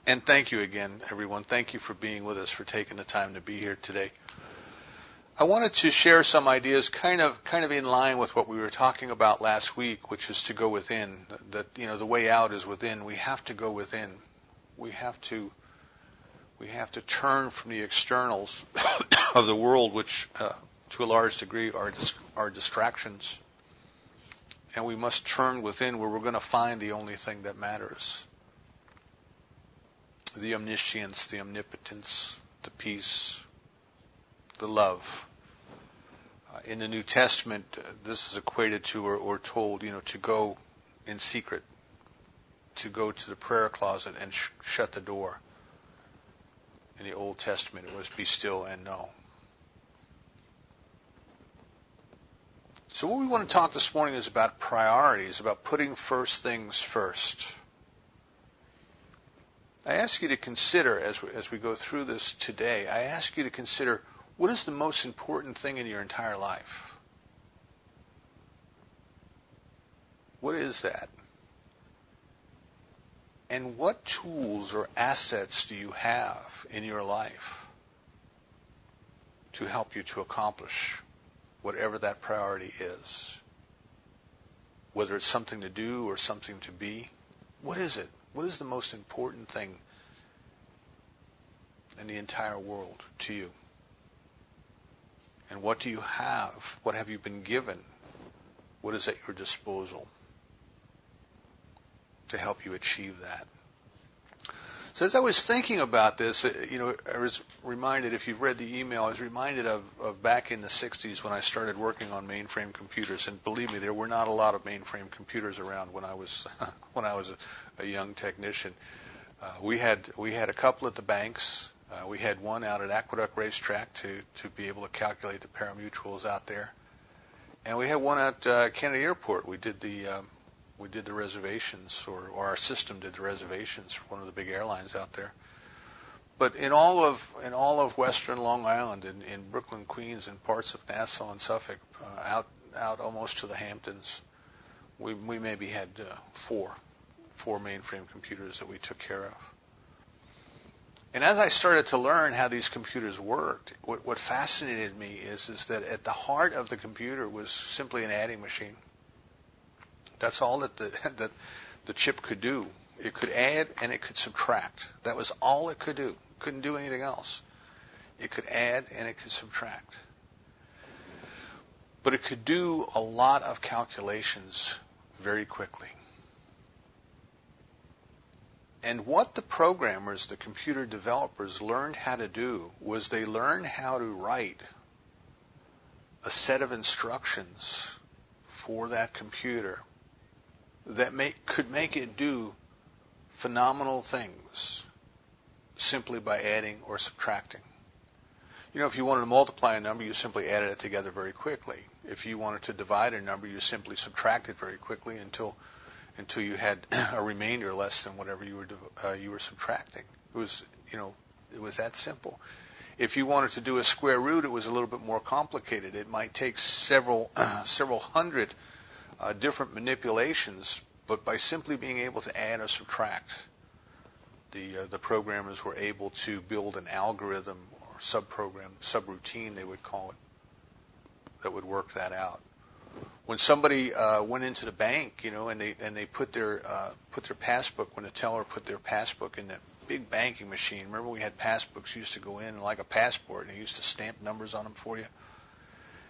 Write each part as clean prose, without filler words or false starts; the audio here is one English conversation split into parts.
And thank you again, everyone. Thank you for being with us, for taking the time to be here today. I wanted to share some ideas kind of in line with what we were talking about last week, which is to go within. That, the way out is within. We have to go within. We have to turn from the externals of the world, which to a large degree are distractions. And we must turn within, where we're going to find the only thing that matters. The omniscience, the omnipotence, the peace, the love. In the New Testament, this is equated to or told, to go in secret, to go to the prayer closet and shut the door. In the Old Testament, it was be still and know. So what we want to talk this morning is about priorities, about putting first things first. I ask you to consider, as we go through this today, I ask you to consider, what is the most important thing in your entire life? What is that? And what tools or assets do you have in your life to help you to accomplish whatever that priority is? Whether it's something to do or something to be, what is it? What is the most important thing in the entire world to you? And what do you have? What have you been given? What is at your disposal to help you achieve that? So as I was thinking about this, I was reminded, if you've read the email, I was reminded of back in the 60s when I started working on mainframe computers. And believe me, there were not a lot of mainframe computers around when I was a young technician. We had a couple at the banks. We had one out at Aqueduct Racetrack to be able to calculate the parimutuels out there. And we had one at Kennedy Airport. We did the reservations, or our system did the reservations for one of the big airlines out there. But in all of western Long Island, in Brooklyn, Queens, and parts of Nassau and Suffolk, out almost to the Hamptons, we maybe had four mainframe computers that we took care of. And as I started to learn how these computers worked, what fascinated me is that at the heart of the computer was simply an adding machine. That's all that the chip could do. It could add and it could subtract. That was all it could do. It couldn't do anything else. It could add and it could subtract. But it could do a lot of calculations very quickly. And what the programmers, the computer developers, learned how to do was they learned how to write a set of instructions for that computer that could make it do phenomenal things simply by adding or subtracting. If you wanted to multiply a number, you simply added it together very quickly. If you wanted to divide a number, you simply subtracted very quickly until you had a remainder less than whatever you were subtracting. It was that simple. If you wanted to do a square root, it was a little bit more complicated. It might take several hundred different manipulations, but by simply being able to add or subtract, the programmers were able to build an algorithm or subroutine they would call it, that would work that out. When somebody went into the bank, and they put their passbook, when the teller put their passbook in that big banking machine. Remember, we had passbooks used to go in like a passport, and they used to stamp numbers on them for you.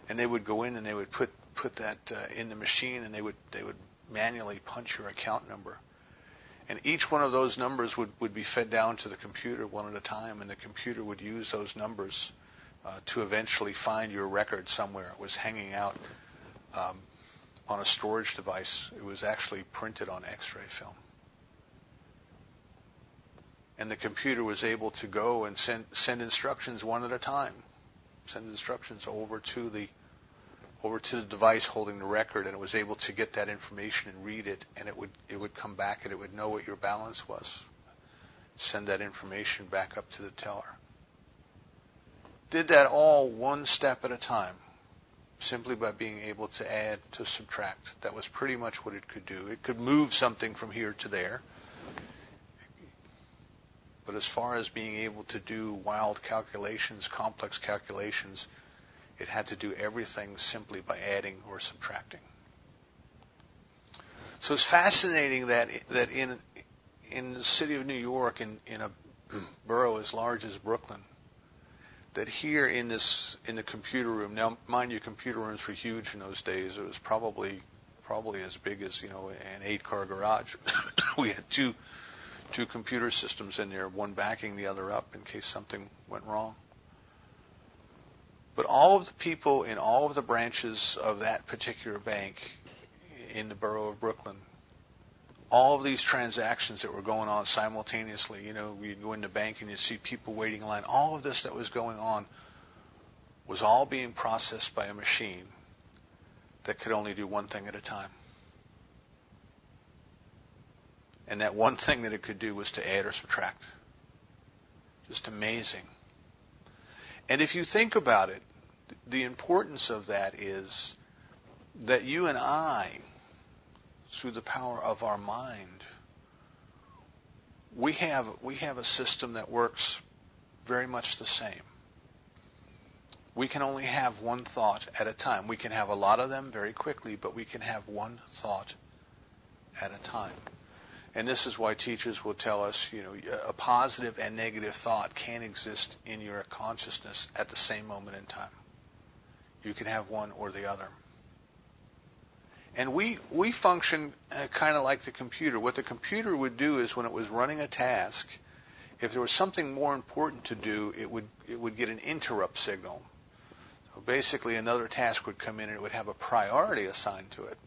And they would go in and they would put that in the machine, and they would manually punch your account number. And each one of those numbers would be fed down to the computer one at a time, and the computer would use those numbers to eventually find your record somewhere. It was hanging out on a storage device. It was actually printed on X-ray film. And the computer was able to go and send instructions one at a time. Send instructions over to the device holding the record, and it was able to get that information and read it, and it would come back and it would know what your balance was. Send that information back up to the teller. Did that all one step at a time, simply by being able to add, to subtract. That was pretty much what it could do. It could move something from here to there. but as far as being able to do wild calculations, complex calculations, it had to do everything simply by adding or subtracting. So it's fascinating that in the city of New York, in a borough as large as Brooklyn, that here in the computer room, now mind you, computer rooms were huge in those days. It was probably as big as, an 8-car garage. We had two computer systems in there, one backing the other up in case something went wrong. But all of the people in all of the branches of that particular bank in the borough of Brooklyn, all of these transactions that were going on simultaneously, you'd go into the bank and you'd see people waiting in line. All of this that was going on was all being processed by a machine that could only do one thing at a time. And that one thing that it could do was to add or subtract. Just amazing. And if you think about it, the importance of that is that you and I, through the power of our mind, we have a system that works very much the same. We can only have one thought at a time. We can have a lot of them very quickly, but we can have one thought at a time. And this is why teachers will tell us, a positive and negative thought can't exist in your consciousness at the same moment in time. You can have one or the other. And we function kind of like the computer. What the computer would do is when it was running a task, if there was something more important to do, it would get an interrupt signal. So basically another task would come in and it would have a priority assigned to it.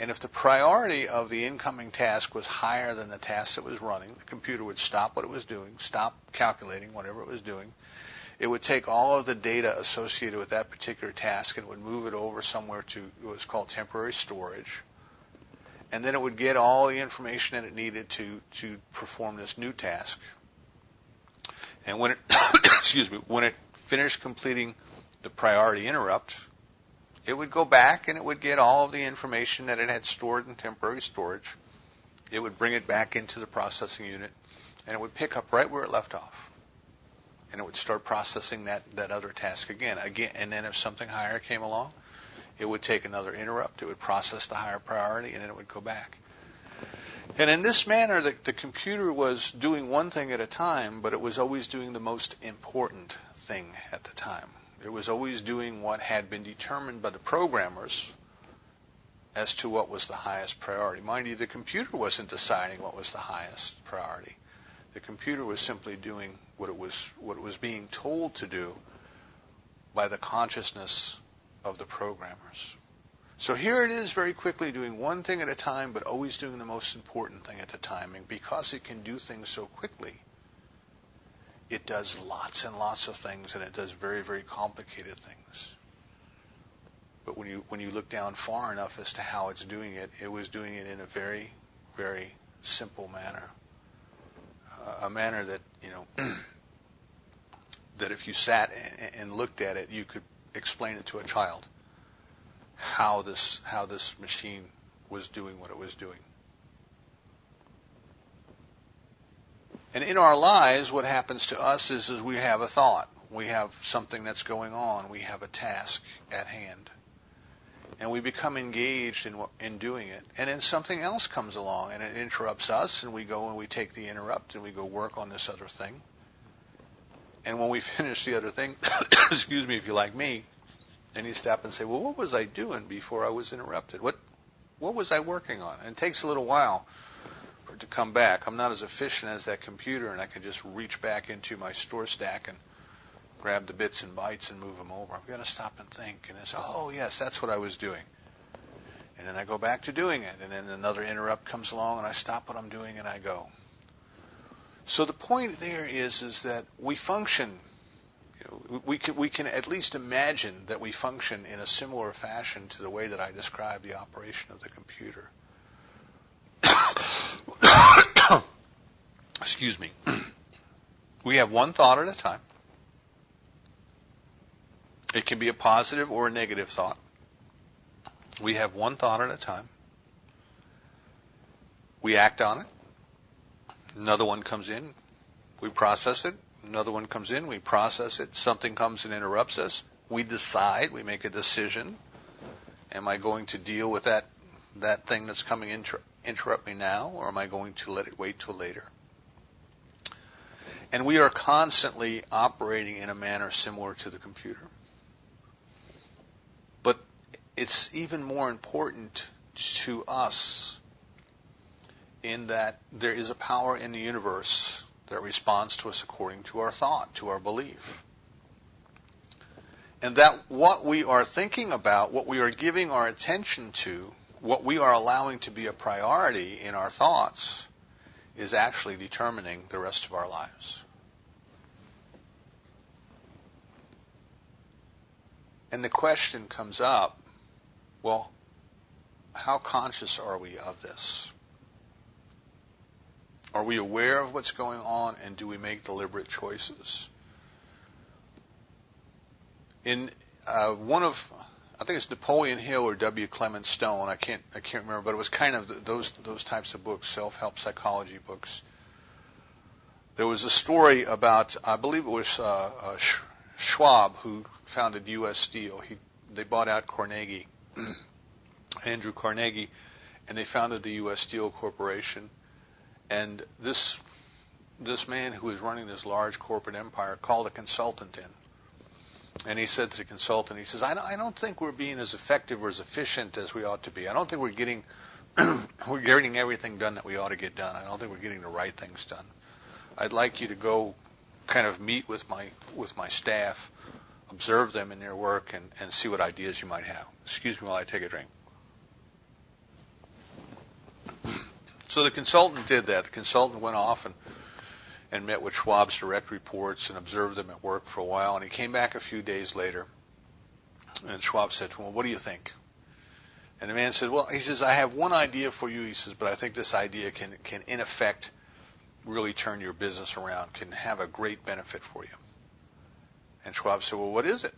And if the priority of the incoming task was higher than the task that was running, the computer would stop what it was doing, stop calculating whatever it was doing. It would take all of the data associated with that particular task and it would move it over somewhere to what was called temporary storage. And then it would get all the information that it needed to perform this new task. And when it when it finished completing the priority interrupt, it would go back and it would get all of the information that it had stored in temporary storage. It would bring it back into the processing unit and it would pick up right where it left off. And it would start processing that other task again. And then if something higher came along, it would take another interrupt. It would process the higher priority, and then it would go back. And in this manner, the computer was doing one thing at a time, but it was always doing the most important thing at the time. It was always doing what had been determined by the programmers as to what was the highest priority. Mind you, the computer wasn't deciding what was the highest priority. The computer was simply doing what it was being told to do by the consciousness of the programmers. So here it is very quickly doing one thing at a time, but always doing the most important thing at the time. And because it can do things so quickly, it does lots and lots of things, and it does very, very complicated things. But when you look down far enough as to how it's doing it, it was doing it in a very, very simple manner. A manner that, that if you sat and looked at it, you could explain it to a child how this machine was doing what it was doing. And in our lives, what happens to us is we have a thought. We have something that's going on. We have a task at hand. And we become engaged in doing it. And then something else comes along and it interrupts us, and we go and we take the interrupt and we go work on this other thing. And when we finish the other thing, excuse me if you like me, and you stop and say, well, what was I doing before I was interrupted? What was I working on? And it takes a little while for it to come back. I'm not as efficient as that computer, and I can just reach back into my store stack and grab the bits and bytes and move them over. I've got to stop and think. And it's, oh, yes, that's what I was doing. And then I go back to doing it. And then another interrupt comes along, and I stop what I'm doing, and I go. So the point there is that we function. We can at least imagine that we function in a similar fashion to the way that I described the operation of the computer. Excuse me. We have one thought at a time. It can be a positive or a negative thought. We have one thought at a time. We act on it. Another one comes in, we process it. Another one comes in, we process it. Something comes and interrupts us. We decide, we make a decision. Am I going to deal with that thing that's coming in to interrupt me now, or am I going to let it wait till later? And we are constantly operating in a manner similar to the computer. But it's even more important to us in that there is a power in the universe that responds to us according to our thought, to our belief. And that what we are thinking about, what we are giving our attention to, what we are allowing to be a priority in our thoughts is actually determining the rest of our lives. And the question comes up, well, how conscious are we of this? Are we aware of what's going on, and do we make deliberate choices? In one of, I think it's Napoleon Hill or W. Clement Stone, I can't remember, but it was kind of those types of books, self-help psychology books. There was a story about, I believe it was Schwab, who founded U.S. Steel. They bought out Carnegie, Andrew Carnegie, and they founded the U.S. Steel Corporation. And this man who was running this large corporate empire called a consultant in. And he said to the consultant, he says, I don't think we're being as effective or as efficient as we ought to be. I don't think we're getting everything done that we ought to get done. I don't think we're getting the right things done. I'd like you to go kind of meet with my staff, observe them in their work, and see what ideas you might have. Excuse me while I take a drink. So the consultant did that. The consultant went off and met with Schwab's direct reports and observed them at work for a while. And he came back a few days later, and Schwab said to him, well, what do you think? And the man said, well, he says, I have one idea for you, he says, but I think this idea can in effect really turn your business around, can have a great benefit for you. And Schwab said, well, what is it?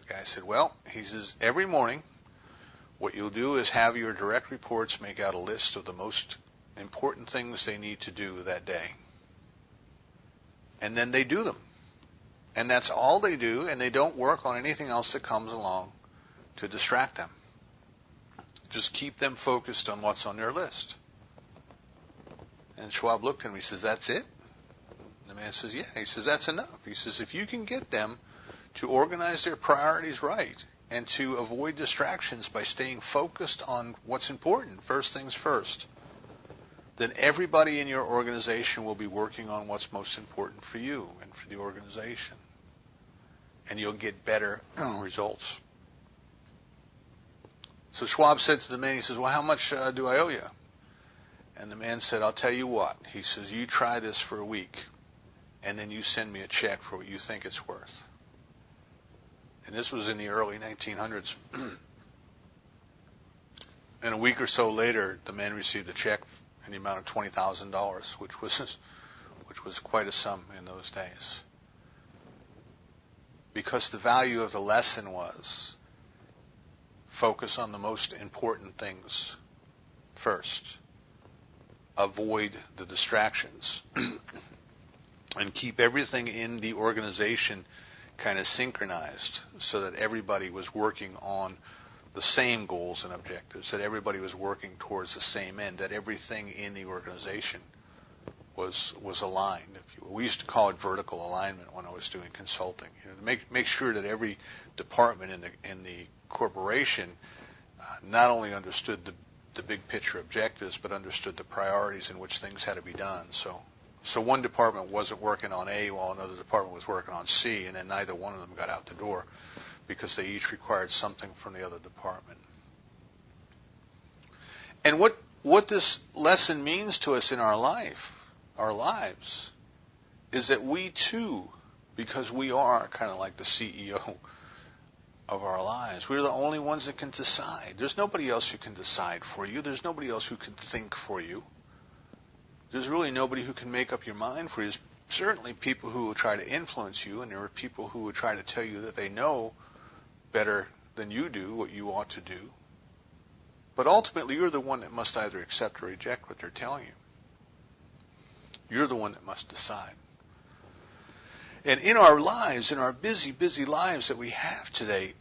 The guy said, well, he says, every morning what you'll do is have your direct reports make out a list of the most important things they need to do that day. And then they do them. And that's all they do, and they don't work on anything else that comes along to distract them. Just keep them focused on what's on their list. And Schwab looked at him, he says, that's it? The man says, yeah. He says, that's enough. He says, if you can get them to organize their priorities right and to avoid distractions by staying focused on what's important, first things first, then everybody in your organization will be working on what's most important for you and for the organization. And you'll get better results. So Schwab said to the man, he says, well, how much do I owe you? And the man said, I'll tell you what. He says, you try this for a week, and then you send me a check for what you think it's worth. And this was in the early 1900s. And a week or so later, the man received a check in the amount of $20,000, which was quite a sum in those days. Because the value of the lesson was focus on the most important things first. Avoid the distractions. And keep everything in the organization kind of synchronized so that everybody was working on the same goals and objectives, that everybody was working towards the same end, that everything in the organization was aligned. We used to call it vertical alignment when I was doing consulting. To make sure that every department in the corporation not only understood the big picture objectives, but understood the priorities in which things had to be done. So one department wasn't working on A while another department was working on C, and then neither one of them got out the door because they each required something from the other department. And what this lesson means to us in our lives, is that we too, because we are kind of like the CEO of our lives, we're the only ones that can decide. There's nobody else who can decide for you. There's nobody else who can think for you. There's really nobody who can make up your mind for you. There's certainly people who will try to influence you, and there are people who will try to tell you that they know better than you do what you ought to do. But ultimately, you're the one that must either accept or reject what they're telling you. You're the one that must decide. And in our lives, in our busy, busy lives that we have today,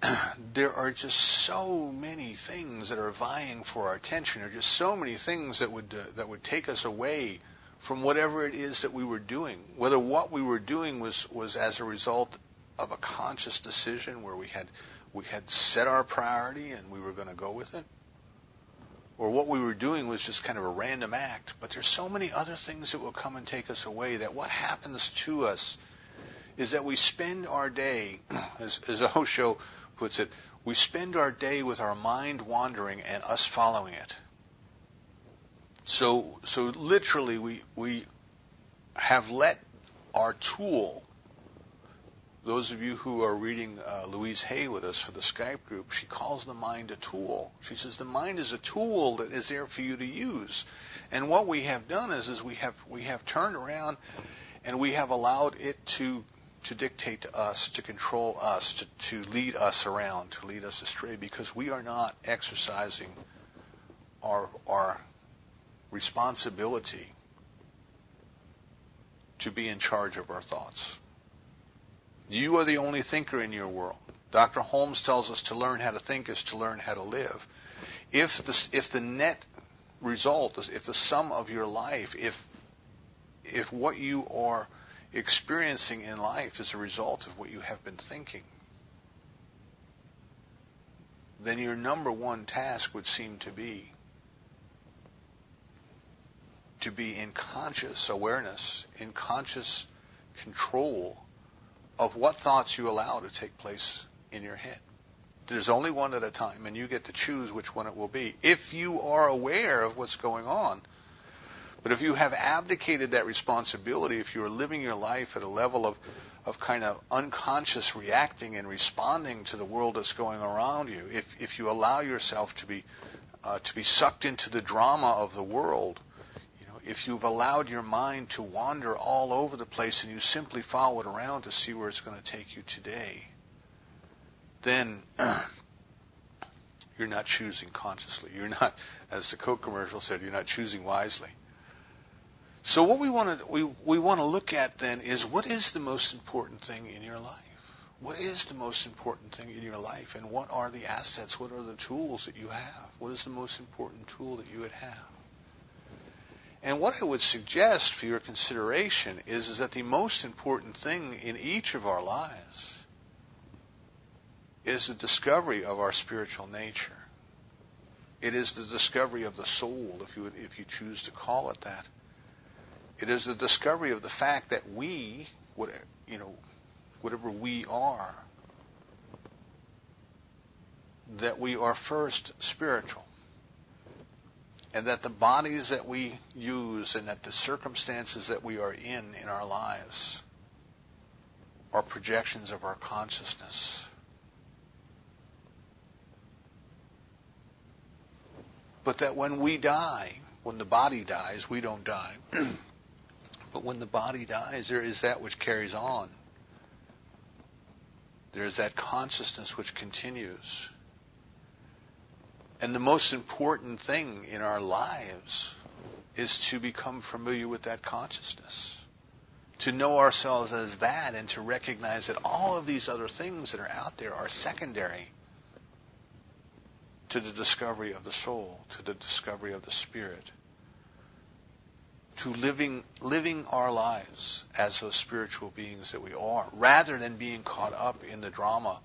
there are just so many things that are vying for our attention. There are just so many things that would take us away from whatever it is that we were doing. Whether what we were doing was as a result of a conscious decision where we had set our priority and we were going to go with it, or what we were doing was just kind of a random act. But there's so many other things that will come and take us away, that what happens to us is that we spend our day, as Osho puts it, we spend our day with our mind wandering and us following it. So literally we have let our tool, those of you who are reading Louise Hay with us for the Skype group, she calls the mind a tool. She says the mind is a tool that is there for you to use. And what we have done is we have turned around and we have allowed it to dictate to us, to control us, to lead us around, to lead us astray, because we are not exercising our responsibility to be in charge of our thoughts. You are the only thinker in your world. Dr. Holmes tells us to learn how to think is to learn how to live. If the net result, if the sum of your life, if what you are experiencing in life is a result of what you have been thinking, then your number one task would seem to be in conscious awareness, in conscious control of what thoughts you allow to take place in your head. There's only one at a time, and you get to choose which one it will be, if you are aware of what's going on. But if you have abdicated that responsibility, if you are living your life at a level of kind of unconscious reacting and responding to the world that's going around you, if you allow yourself to be sucked into the drama of the world, if you've allowed your mind to wander all over the place and you simply follow it around to see where it's going to take you today, then you're not choosing consciously. You're not, as the Coke commercial said, you're not choosing wisely. So what we want to look at then is, what is the most important thing in your life? What is the most important thing in your life? And what are the assets? What are the tools that you have? What is the most important tool that you would have? And what I would suggest for your consideration is that the most important thing in each of our lives is the discovery of our spiritual nature. It is the discovery of the soul, if you choose to call it that. It is the discovery of the fact that we, whatever we are, that we are first spiritual. And that the bodies that we use and that the circumstances that we are in our lives are projections of our consciousness. But that when we die, when the body dies, we don't die. But when the body dies, there is that which carries on. There is that consciousness which continues. And the most important thing in our lives is to become familiar with that consciousness, to know ourselves as that, and to recognize that all of these other things that are out there are secondary to the discovery of the soul, to the discovery of the spirit, to living our lives as those spiritual beings that we are, rather than being caught up in the drama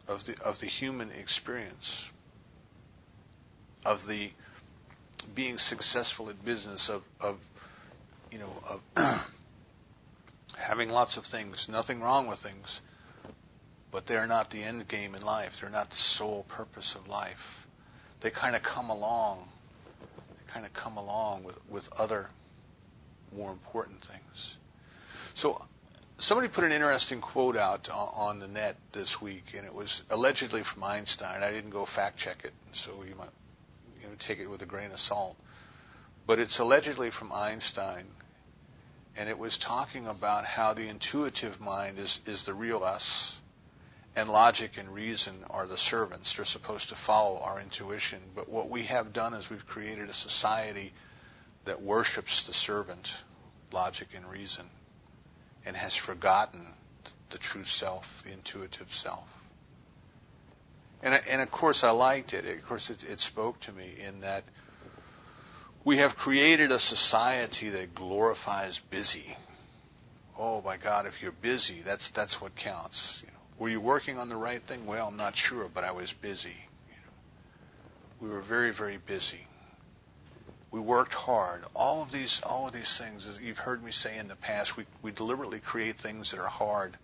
of the human experience, of the being successful at business, of having lots of things, nothing wrong with things, but they're not the end game in life. They're not the sole purpose of life. They kind of come along. With other more important things. So somebody put an interesting quote out on the net this week, and it was allegedly from Einstein. I didn't go fact check it, so you might take it with a grain of salt. But it's allegedly from Einstein, and it was talking about how the intuitive mind is the real us, and logic and reason are the servants. They're supposed to follow our intuition. But what we have done is we've created a society that worships the servant, logic and reason, and has forgotten the true self, the intuitive self. And of course I liked it. Of course it spoke to me in that we have created a society that glorifies busy. Oh my God, if you're busy, that's what counts. Were you working on the right thing? Well, I'm not sure, but I was busy. We were very, very busy. We worked hard. All of these things, as you've heard me say in the past, we deliberately create things that are hard,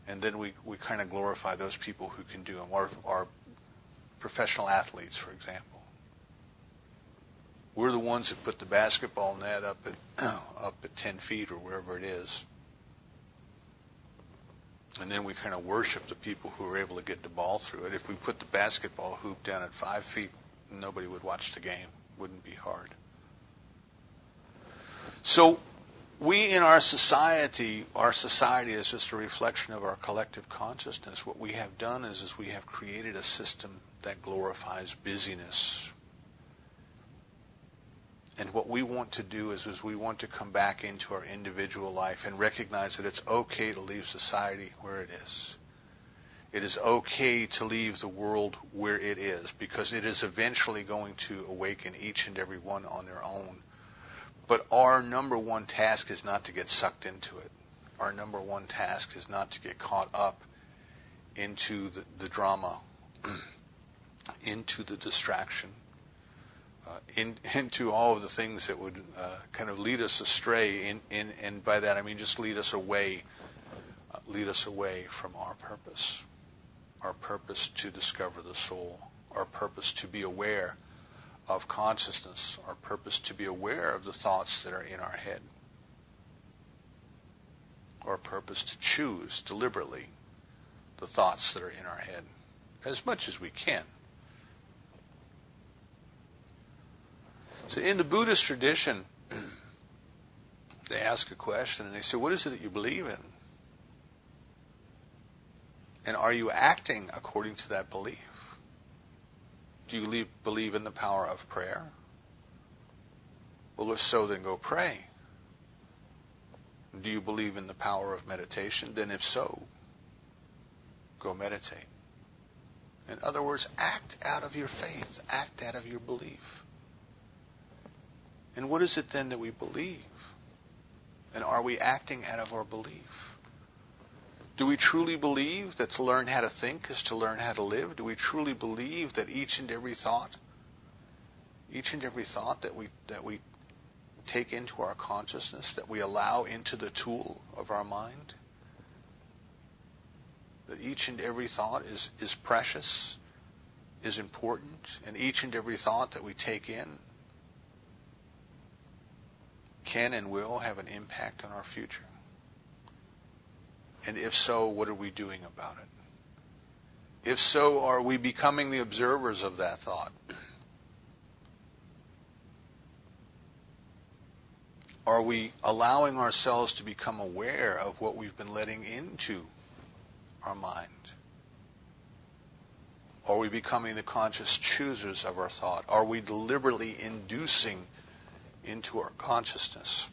and then we kind of glorify those people who can do them. Our professional athletes, for example. We're the ones that put the basketball net up at 10 feet or wherever it is. And then we kind of worship the people who are able to get the ball through it. If we put the basketball hoop down at 5 feet, nobody would watch the game. Wouldn't be hard. So we in our society is just a reflection of our collective consciousness. What we have done is we have created a system that glorifies busyness. And what we want to do is we want to come back into our individual life and recognize that it's okay to leave society where it is. It is okay to leave the world where it is, because it is eventually going to awaken each and every one on their own. But our number one task is not to get sucked into it. Our number one task is not to get caught up into the drama, into the distraction, into all of the things that would kind of lead us astray, and by that I mean just lead us away from our purpose to discover the soul, our purpose to be aware of consciousness, our purpose to be aware of the thoughts that are in our head, our purpose to choose deliberately the thoughts that are in our head as much as we can. So in the Buddhist tradition, they ask a question and they say, what is it that you believe in? And are you acting according to that belief? Do you believe in the power of prayer? Well, if so, then go pray. Do you believe in the power of meditation? Then if so, go meditate. In other words, act out of your faith, act out of your belief. And what is it then that we believe? And are we acting out of our belief? Do we truly believe that to learn how to think is to learn how to live? Do we truly believe that each and every thought that we take into our consciousness, that we allow into the tool of our mind, that each and every thought is precious, is important, and each and every thought that we take in can and will have an impact on our future? And if so, what are we doing about it? If so, are we becoming the observers of that thought? Are we allowing ourselves to become aware of what we've been letting into our mind? Are we becoming the conscious choosers of our thought? Are we deliberately inducing into our consciousness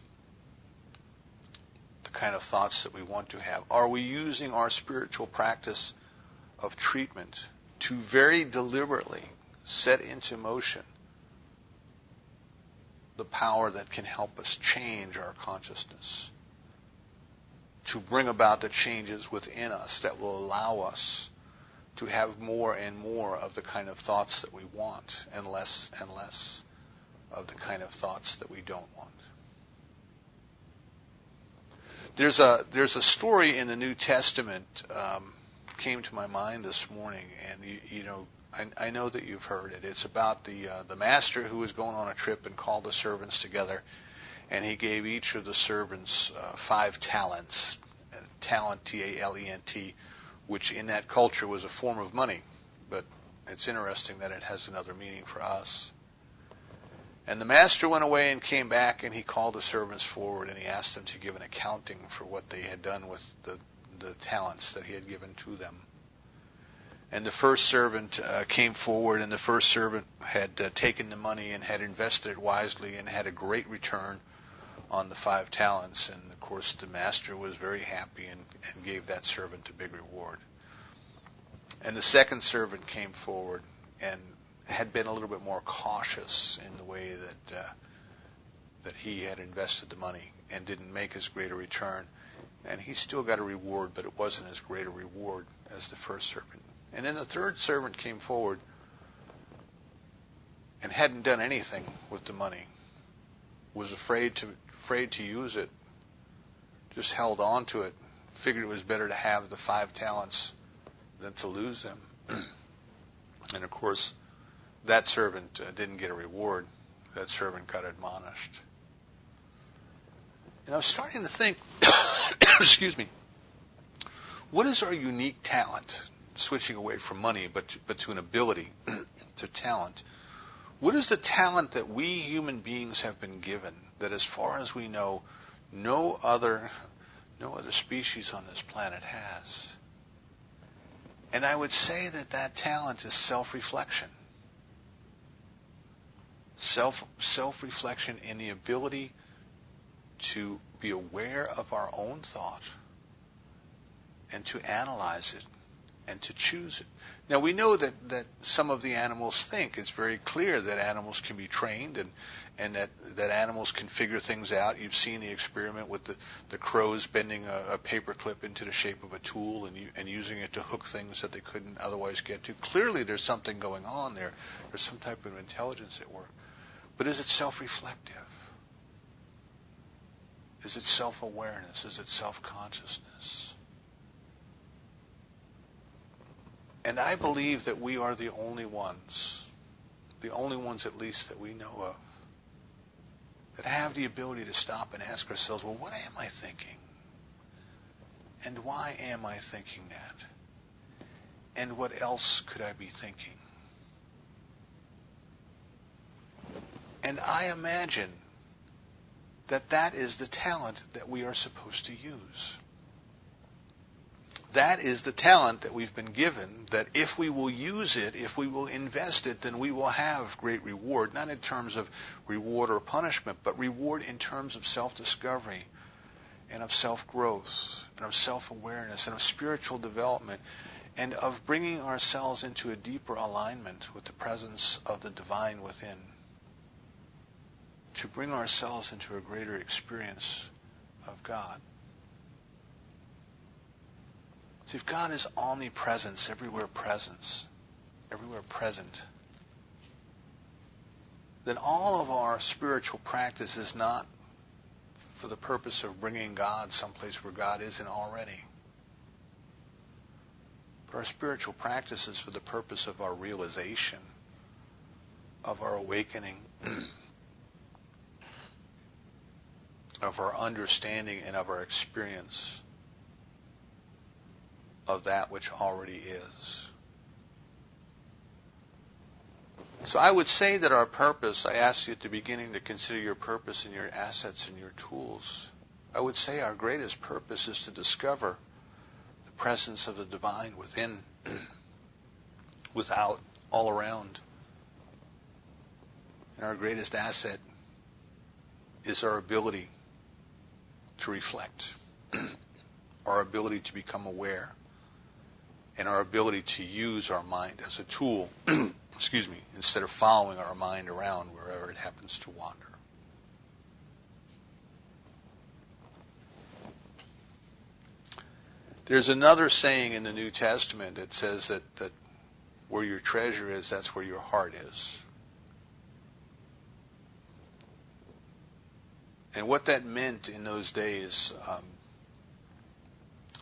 the kind of thoughts that we want to have? Are we using our spiritual practice of treatment to very deliberately set into motion the power that can help us change our consciousness, to bring about the changes within us that will allow us to have more and more of the kind of thoughts that we want, and less of the kind of thoughts that we don't want? There's a story in the New Testament came to my mind this morning, and I know that you've heard it. It's about the master who was going on a trip and called the servants together, and he gave each of the servants 5 talents, talent, T-A-L-E-N-T, which in that culture was a form of money, but it's interesting that it has another meaning for us. And the master went away and came back, and he called the servants forward, and he asked them to give an accounting for what they had done with the talents that he had given to them. And the first servant came forward, and the first servant had taken the money and had invested it wisely and had a great return on the 5 talents. And of course, the master was very happy and gave that servant a big reward. And the second servant came forward and had been a little bit more cautious in the way that he had invested the money and didn't make as great a return. And he still got a reward, but it wasn't as great a reward as the first servant. And then the third servant came forward and hadn't done anything with the money, was afraid to use it, just held on to it, figured it was better to have the 5 talents than to lose them. And of course, that servant didn't get a reward. That servant got admonished. And I was starting to think, excuse me, what is our unique talent? Switching away from money, but to an ability, to talent. What is the talent that we human beings have been given that, as far as we know, no other species on this planet has? And I would say that talent is self-reflection. Self-reflection in the ability to be aware of our own thought and to analyze it and to choose it. Now, we know that some of the animals think. It's very clear that animals can be trained and that animals can figure things out. You've seen the experiment with the crows bending a paper clip into the shape of a tool and using it to hook things that they couldn't otherwise get to. Clearly, there's something going on there. There's some type of intelligence at work. But is it self-reflective? Is it self-awareness? Is it self-consciousness? And I believe that we are the only ones at least that we know of, that have the ability to stop and ask ourselves, well, what am I thinking? And why am I thinking that? And what else could I be thinking? And I imagine that is the talent that we are supposed to use. That is the talent that we've been given, that if we will use it, if we will invest it, then we will have great reward, not in terms of reward or punishment, but reward in terms of self-discovery and of self-growth and of self-awareness and of spiritual development and of bringing ourselves into a deeper alignment with the presence of the divine within, to bring ourselves into a greater experience of God. See, if God is omnipresence, everywhere present, then all of our spiritual practice is not for the purpose of bringing God someplace where God isn't already. But our spiritual practice is for the purpose of our realization, of our awakening, of our understanding and of our experience of that which already is. So I would say that our purpose, I asked you at the beginning to consider your purpose and your assets and your tools. I would say our greatest purpose is to discover the presence of the divine within, without, all around. And our greatest asset is our ability to reflect, our ability to become aware, and our ability to use our mind as a tool, instead of following our mind around wherever it happens to wander. There's another saying in the New Testament that says that where your treasure is, that's where your heart is. And what that meant in those days,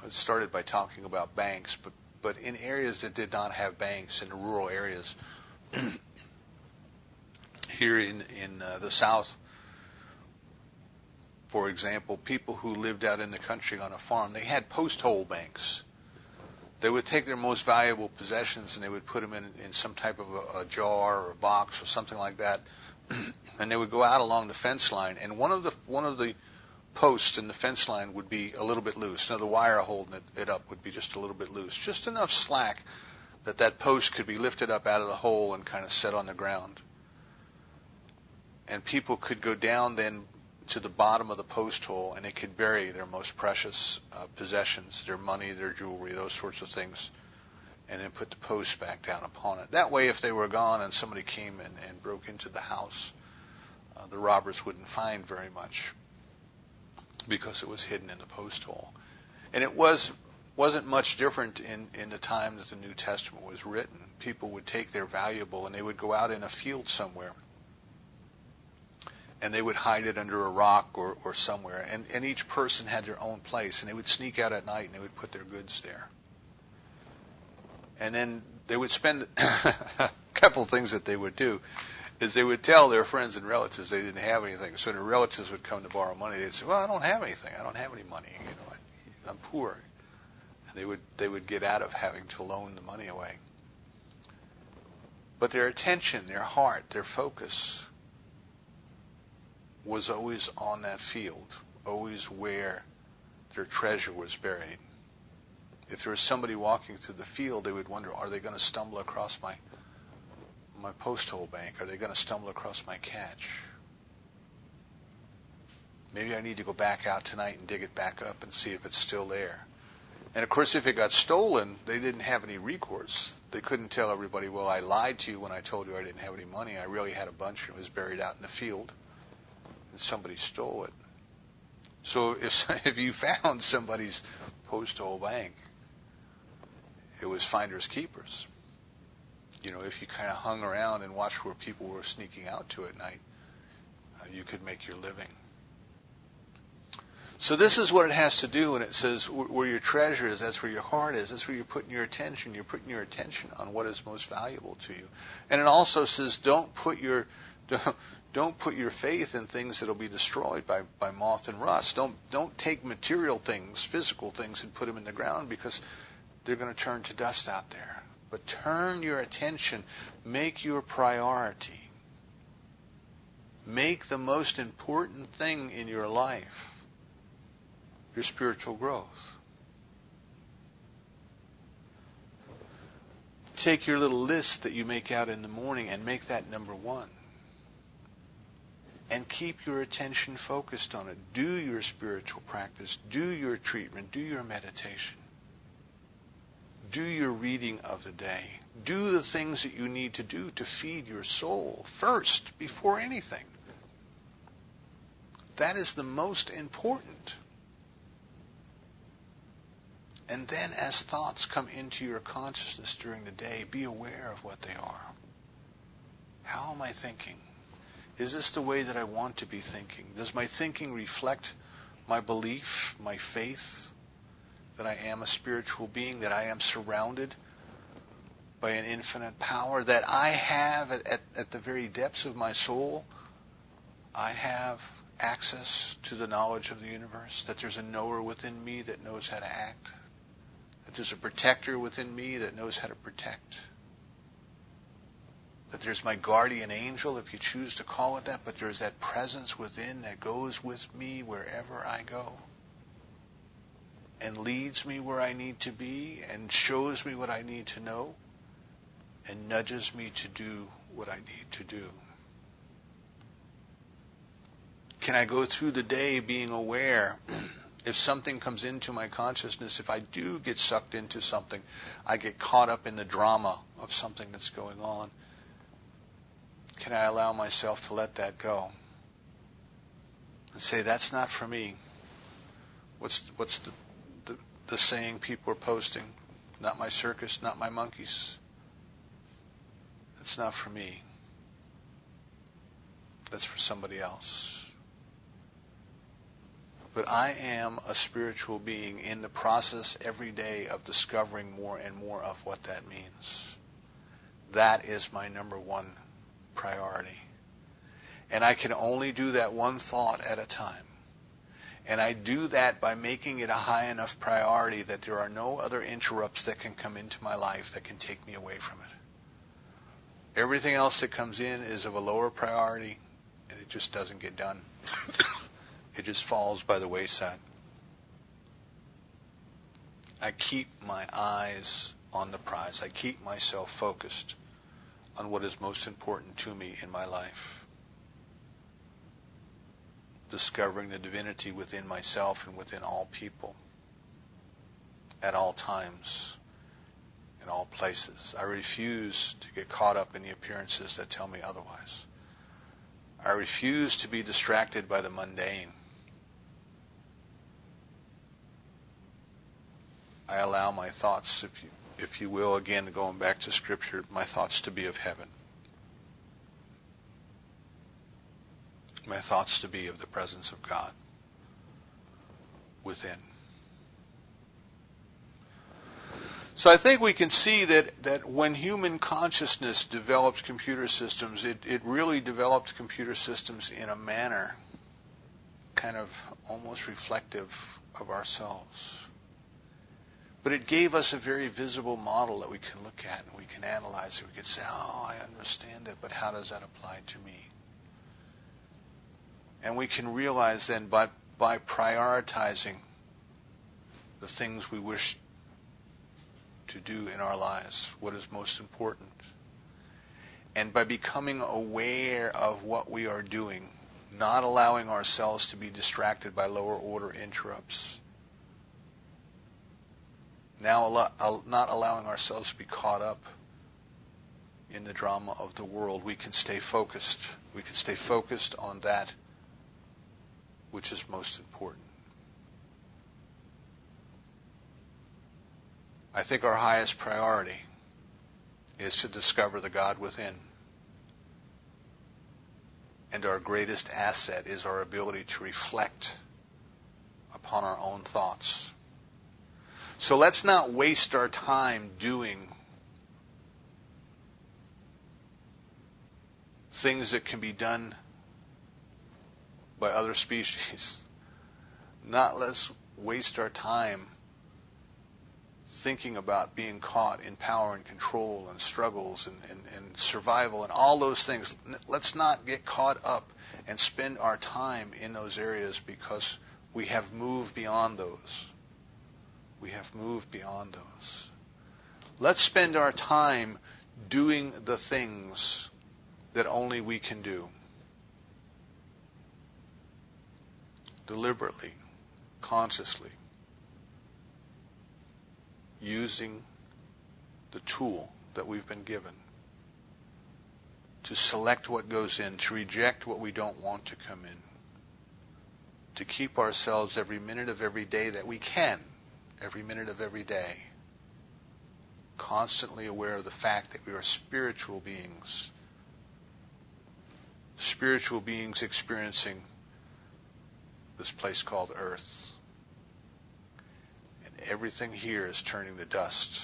it started by talking about banks, but in areas that did not have banks, in the rural areas, here in the South, for example, people who lived out in the country on a farm, they had post-hole banks. They would take their most valuable possessions and they would put them in some type of a jar or a box or something like that, and they would go out along the fence line, and one of the posts in the fence line would be a little bit loose. Now the wire holding it up would be just a little bit loose, just enough slack that post could be lifted up out of the hole and kind of set on the ground. And people could go down then to the bottom of the post hole, and they could bury their most precious possessions, their money, their jewelry, those sorts of things, and then put the post back down upon it. That way, if they were gone and somebody came and broke into the house, the robbers wouldn't find very much because it was hidden in the post hole. And it wasn't much different in the time that the New Testament was written. People would take their valuable and they would go out in a field somewhere, and they would hide it under a rock or somewhere. And each person had their own place, and they would sneak out at night and they would put their goods there. And then they would spend a couple of things that they would do is they would tell their friends and relatives they didn't have anything. So their relatives would come to borrow money. They'd say, well, I don't have anything. I don't have any money. You know, I'm poor. And they would get out of having to loan the money away. But their attention, their heart, their focus was always on that field, always where their treasure was buried. If there was somebody walking through the field, they would wonder, are they going to stumble across my post hole bank? Are they going to stumble across my catch? Maybe I need to go back out tonight and dig it back up and see if it's still there. And of course, if it got stolen, they didn't have any recourse. They couldn't tell everybody, well, I lied to you when I told you I didn't have any money. I really had a bunch and it was buried out in the field, and somebody stole it. So if you found somebody's post hole bank, it was finders keepers. You know, if you kind of hung around and watched where people were sneaking out to at night, you could make your living. So this is what it has to do when it says where your treasure is, that's where your heart is. That's where you're putting your attention. You're putting your attention on what is most valuable to you. And it also says don't put your faith in things that will be destroyed by moth and rust. Don't take material things, physical things, and put them in the ground because they're going to turn to dust out there. But turn your attention, make your priority. Make the most important thing in your life your spiritual growth. Take your little list that you make out in the morning and make that number one. And keep your attention focused on it. Do your spiritual practice. Do your treatment. Do your meditation. Do your reading of the day. Do the things that you need to do to feed your soul first, before anything. That is the most important. And then as thoughts come into your consciousness during the day, be aware of what they are. How am I thinking? Is this the way that I want to be thinking? Does my thinking reflect my belief, my faith, that I am a spiritual being, that I am surrounded by an infinite power, that I have at the very depths of my soul, I have access to the knowledge of the universe, that there's a knower within me that knows how to act, that there's a protector within me that knows how to protect, that there's my guardian angel, if you choose to call it that, but there's that presence within that goes with me wherever I go and leads me where I need to be and shows me what I need to know and nudges me to do what I need to do. Can I go through the day being aware if something comes into my consciousness, if I do get sucked into something, I get caught up in the drama of something that's going on, can I allow myself to let that go and say, that's not for me? What's the saying people are posting? Not my circus, not my monkeys. That's not for me. That's for somebody else. But I am a spiritual being in the process every day of discovering more and more of what that means. That is my number one priority. And I can only do that one thought at a time. And I do that by making it a high enough priority that there are no other interrupts that can come into my life that can take me away from it. Everything else that comes in is of a lower priority, and it just doesn't get done. It just falls by the wayside. I keep my eyes on the prize. I keep myself focused on what is most important to me in my life. Discovering the divinity within myself and within all people at all times, in all places. I refuse to get caught up in the appearances that tell me otherwise. I refuse to be distracted by the mundane. I allow my thoughts, if you will, again, going back to Scripture, my thoughts to be of heaven. My thoughts to be of the presence of God within. So I think we can see that when human consciousness developed computer systems, it really developed computer systems in a manner kind of almost reflective of ourselves. But it gave us a very visible model that we can look at and we can analyze it. We can say, oh, I understand it, but how does that apply to me? And we can realize then by prioritizing the things we wish to do in our lives, what is most important, and by becoming aware of what we are doing, not allowing ourselves to be distracted by lower order interrupts, not allowing ourselves to be caught up in the drama of the world, we can stay focused. We can stay focused on that which is most important. I think our highest priority is to discover the God within. And our greatest asset is our ability to reflect upon our own thoughts. So let's not waste our time doing things that can be done by other species. Let's waste our time thinking about being caught in power and control and struggles and survival and all those things. Let's not get caught up and spend our time in those areas, because we have moved beyond those. We have moved beyond those. Let's spend our time doing the things that only we can do. Deliberately, consciously, using the tool that we've been given to select what goes in, to reject what we don't want to come in, to keep ourselves every minute of every day that we can, every minute of every day, constantly aware of the fact that we are spiritual beings experiencing this place called Earth. And everything here is turning to dust.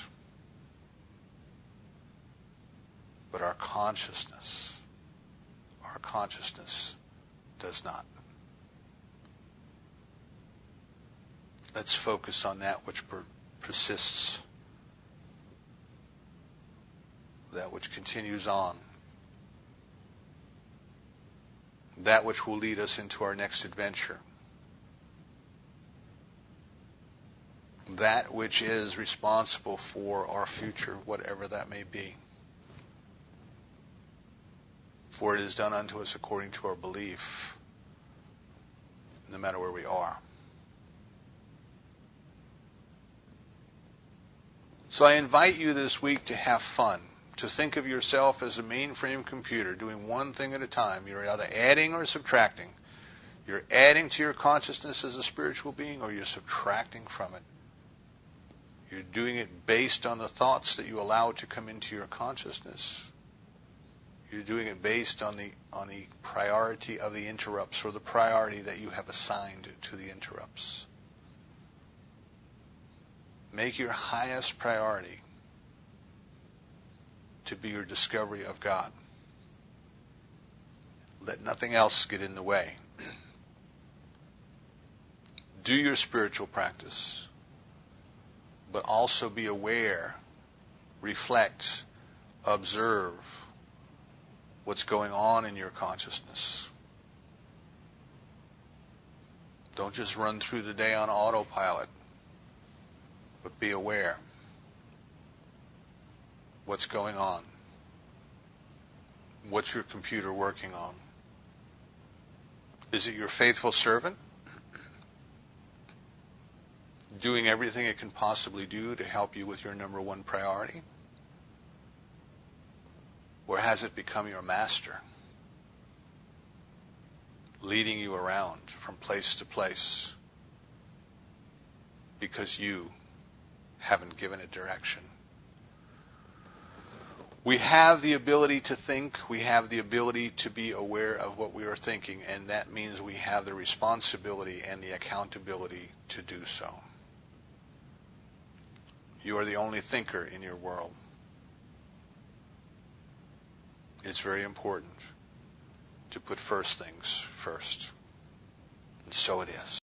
But our consciousness does not. Let's focus on that which persists, that which continues on, that which will lead us into our next adventure, that which is responsible for our future, whatever that may be. For it is done unto us according to our belief, no matter where we are. So I invite you this week to have fun, to think of yourself as a mainframe computer doing one thing at a time. You're either adding or subtracting. You're adding to your consciousness as a spiritual being, or you're subtracting from it. You're doing it based on the thoughts that you allow to come into your consciousness. You're doing it based on the priority of the interrupts, or the priority that you have assigned to the interrupts. Make your highest priority to be your discovery of God. Let nothing else get in the way. Do your spiritual practice, but also be aware, reflect, observe what's going on in your consciousness. Don't just run through the day on autopilot, but be aware. What's going on? What's your computer working on? Is it your faithful servant? Doing everything it can possibly do to help you with your number one priority? Or has it become your master, leading you around from place to place because you haven't given it direction? We have the ability to think, we have the ability to be aware of what we are thinking, and that means we have the responsibility and the accountability to do so. You are the only thinker in your world. It's very important to put first things first. And so it is.